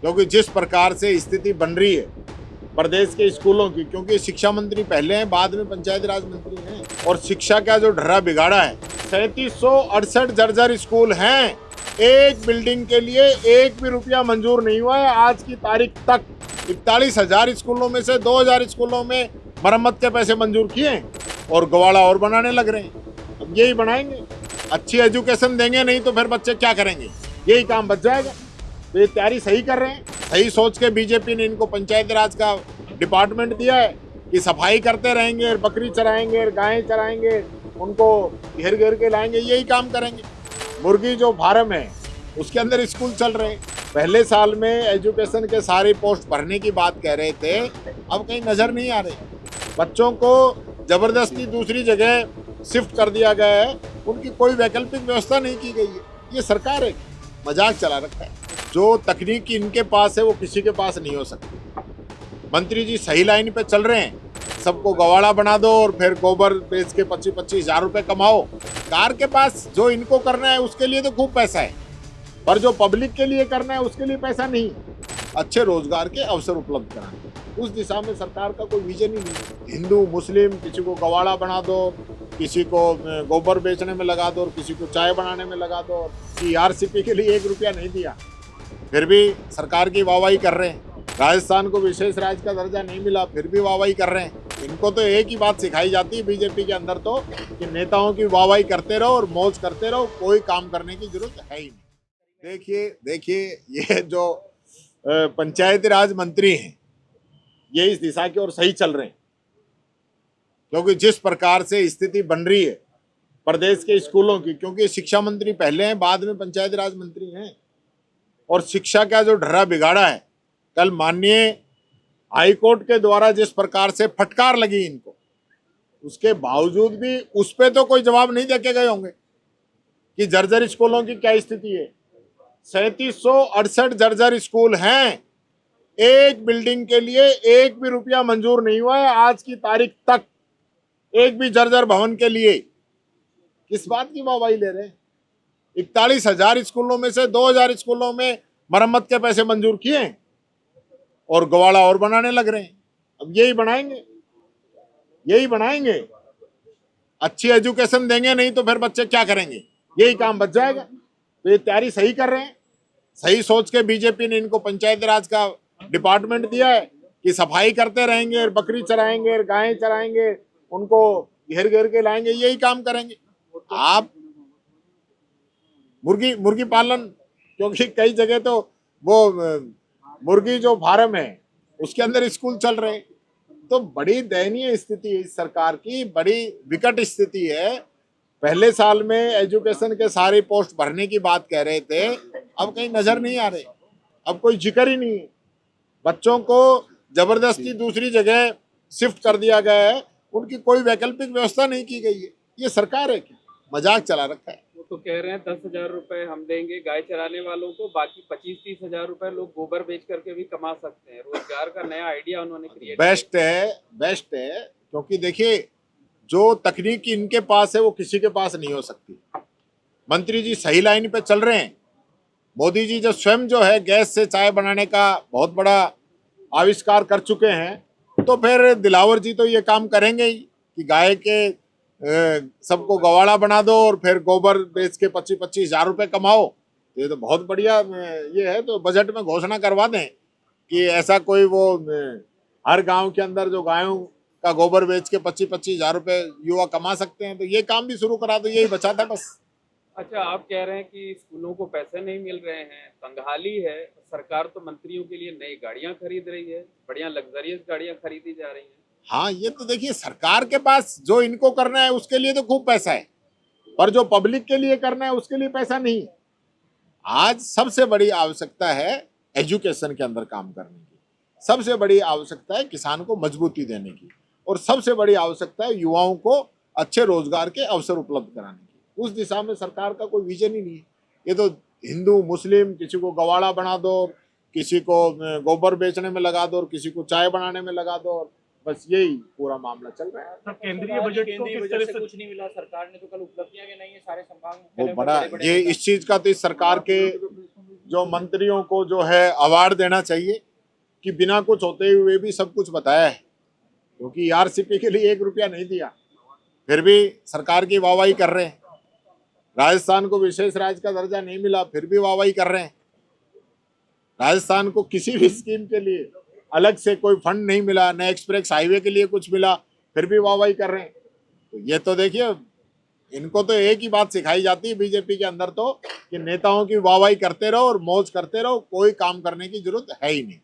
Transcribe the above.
क्योंकि जिस प्रकार से स्थिति बन रही है प्रदेश के स्कूलों की, क्योंकि शिक्षा मंत्री पहले हैं, बाद में पंचायत राज मंत्री हैं, और शिक्षा का जो ढर्रा बिगाड़ा है, 3768 जर्जर स्कूल हैं। एक बिल्डिंग के लिए एक भी रुपया मंजूर नहीं हुआ है आज की तारीख तक। 41,000 स्कूलों में से 2,000 स्कूलों में मरम्मत के पैसे मंजूर किए और गवाड़ा और बनाने लग रहे हैं। अब यही बनाएंगे, अच्छी एजुकेशन देंगे नहीं तो फिर बच्चे क्या करेंगे, यही काम बच जाएगा। तो ये तैयारी सही कर रहे हैं, सही सोच के बीजेपी ने इनको पंचायत राज का डिपार्टमेंट दिया है कि सफाई करते रहेंगे, बकरी चराएंगे, गायें चराएंगे, उनको घेर घेर के लाएंगे, यही काम करेंगे। मुर्गी जो फार्म है उसके अंदर स्कूल चल रहे हैं। पहले साल में एजुकेशन के सारी पोस्ट भरने की बात कह रहे थे, अब कहीं नजर नहीं आ रहे। बच्चों को जबरदस्ती दूसरी जगह शिफ्ट कर दिया गया है, उनकी कोई वैकल्पिक व्यवस्था नहीं की गई है। ये सरकार है, मजाक चला रखा है। जो तकनीक इनके पास है वो किसी के पास नहीं हो सकती। मंत्री जी सही लाइन पे चल रहे हैं, सबको गवाड़ा बना दो और फिर गोबर बेच के 25-25 हजार रुपए कमाओ। सरकार के पास जो इनको करना है उसके लिए तो खूब पैसा है, पर जो पब्लिक के लिए करना है उसके लिए पैसा नहीं। अच्छे रोजगार के अवसर उपलब्ध कराने, उस दिशा में सरकार का कोई विजन ही नहीं। हिंदू मुस्लिम किसी को गवाड़ा बना दो, किसी को गोबर बेचने में लगा दो और किसी को चाय बनाने में लगा दो। टीआरसीपी के लिए 1 रुपया नहीं दिया, फिर भी सरकार की वाहवाही कर रहे हैं। राजस्थान को विशेष राज्य का दर्जा नहीं मिला, फिर भी वाहवाही कर रहे हैं। इनको तो एक ही बात सिखाई जाती है बीजेपी के अंदर तो, कि नेताओं की वाहवाही करते रहो और मौज करते रहो, कोई काम करने की जरूरत है ही नहीं। देखिए ये जो पंचायती राज मंत्री हैं ये इस दिशा की ओर सही चल रहे हैं, क्योंकि जिस प्रकार से स्थिति बन रही है प्रदेश के स्कूलों की, क्योंकि शिक्षा मंत्री पहले हैं, बाद में पंचायती राज मंत्री हैं, और शिक्षा का जो ढर्रा बिगाड़ा है, कल माननीय हाईकोर्ट के द्वारा जिस प्रकार से फटकार लगी इनको, उसके बावजूद भी उस पर तो कोई जवाब नहीं देके गए होंगे कि जर्जर स्कूलों की क्या स्थिति है। 3768 जर्जर स्कूल हैं। एक बिल्डिंग के लिए एक भी रुपया मंजूर नहीं हुआ है आज की तारीख तक, एक भी जर्जर भवन के लिए। किस बात की वाहवाही ले रहे हैं? 41,000 स्कूलों में से 2,000 स्कूलों में मरम्मत के पैसे मंजूर किए और गवाड़ा और बनाने लग रहे हैं। अब यही बनाएंगे, अच्छी एजुकेशन देंगे नहीं तो फिर बच्चे क्या करेंगे, यही काम बच जाएगा। तो ये तैयारी सही कर रहे हैं, सही सोच के बीजेपी ने इनको पंचायत राज का डिपार्टमेंट दिया है कि सफाई करते रहेंगे, बकरी चराएंगे, गायें चराएंगे, उनको घेर घेर के लाएंगे, यही काम करेंगे। आप मुर्गी पालन, क्योंकि कई जगह तो वो मुर्गी जो फार्म है उसके अंदर स्कूल चल रहे हैं। तो बड़ी दयनीय स्थिति है इस सरकार की, बड़ी विकट स्थिति है। पहले साल में एजुकेशन के सारी पोस्ट भरने की बात कह रहे थे, अब कहीं नजर नहीं आ रहे, अब कोई जिक्र ही नहीं है। बच्चों को जबरदस्ती दूसरी जगह शिफ्ट कर दिया गया है, उनकी कोई वैकल्पिक व्यवस्था नहीं की गई है। ये सरकार है क्या, मजाक चला रखा है। वो तो कह रहे हैं 10,000 रुपए हम देंगे गाय चराने वालों को, बाकी 25-30 हजार रुपए लोग गोबर बेच करके भी कमा सकते हैं। रोजगार का नया आइडिया उन्होंने क्रिएट बेस्ट है, क्योंकि देखिए जो तकनीक इनके पास है वो किसी के पास नहीं हो सकती। मंत्री जी सही लाइन पे चल रहे हैं। मोदी जी जो स्वयं जो है गैस से चाय बनाने का बहुत बड़ा आविष्कार कर चुके हैं, तो फिर दिलावर जी तो ये काम करेंगे ही कि गाय के सबको गवाड़ा बना दो और फिर गोबर बेच के 25-25 हजार रुपए कमाओ। ये तो बहुत बढ़िया ये है। तो बजट में घोषणा करवा दें कि ऐसा कोई वो हर गांव के अंदर जो गायों का गोबर बेच के 25-25 हजार रुपए युवा कमा सकते हैं, तो ये काम भी शुरू करा दो, यही बचा था बस। अच्छा, आप कह रहे हैं कि स्कूलों को पैसे नहीं मिल रहे हैं, तंगहाली है। सरकार तो मंत्रियों के लिए नई गाड़ियां खरीद रही है, बढ़िया लग्जरियस गाड़ियां खरीदी जा रही हैं। हाँ, ये तो देखिए सरकार के पास जो इनको करना है उसके लिए तो खूब पैसा है, पर जो पब्लिक के लिए करना है उसके लिए पैसा नहीं। आज सबसे बड़ी आवश्यकता है एजुकेशन के अंदर काम करने की, सबसे बड़ी आवश्यकता है किसान को मजबूती देने की, और सबसे बड़ी आवश्यकता है युवाओं को अच्छे रोजगार के अवसर उपलब्ध कराने की। उस दिशा में सरकार का कोई विजन ही नहीं है। ये तो हिंदू मुस्लिम किसी को गवाड़ा बना दो, किसी को गोबर बेचने में लगा दो और किसी को चाय बनाने में लगा दो, बस यही पूरा मामला चल रहा है। तो केंद्रीय बजट को किस तरह से कुछ नहीं मिला, सरकार ने तो कल उपलब्धियां गिनाई है सारे संभाग वो बड़ा ये इस चीज का तो इस सरकार के जो मंत्रियों को जो है अवार्ड देना चाहिए कि बिना कुछ होते हुए भी सब कुछ बताया है, क्योंकि आरसीपी के लिए 1 रुपया नहीं दिया, फिर भी सरकार की वाहवाही कर रहे हैं। राजस्थान को विशेष राज्य का दर्जा नहीं मिला, फिर भी वाहवाही कर रहे हैं। राजस्थान को किसी भी स्कीम के लिए अलग से कोई फंड नहीं मिला, न एक्सप्रेस हाईवे के लिए कुछ मिला, फिर भी वाहवाही कर रहे हैं। तो ये तो देखिए, इनको तो एक ही बात सिखाई जाती है बीजेपी के अंदर तो, कि नेताओं की वाहवाही करते रहो और मौज करते रहो, कोई काम करने की जरूरत है ही नहीं।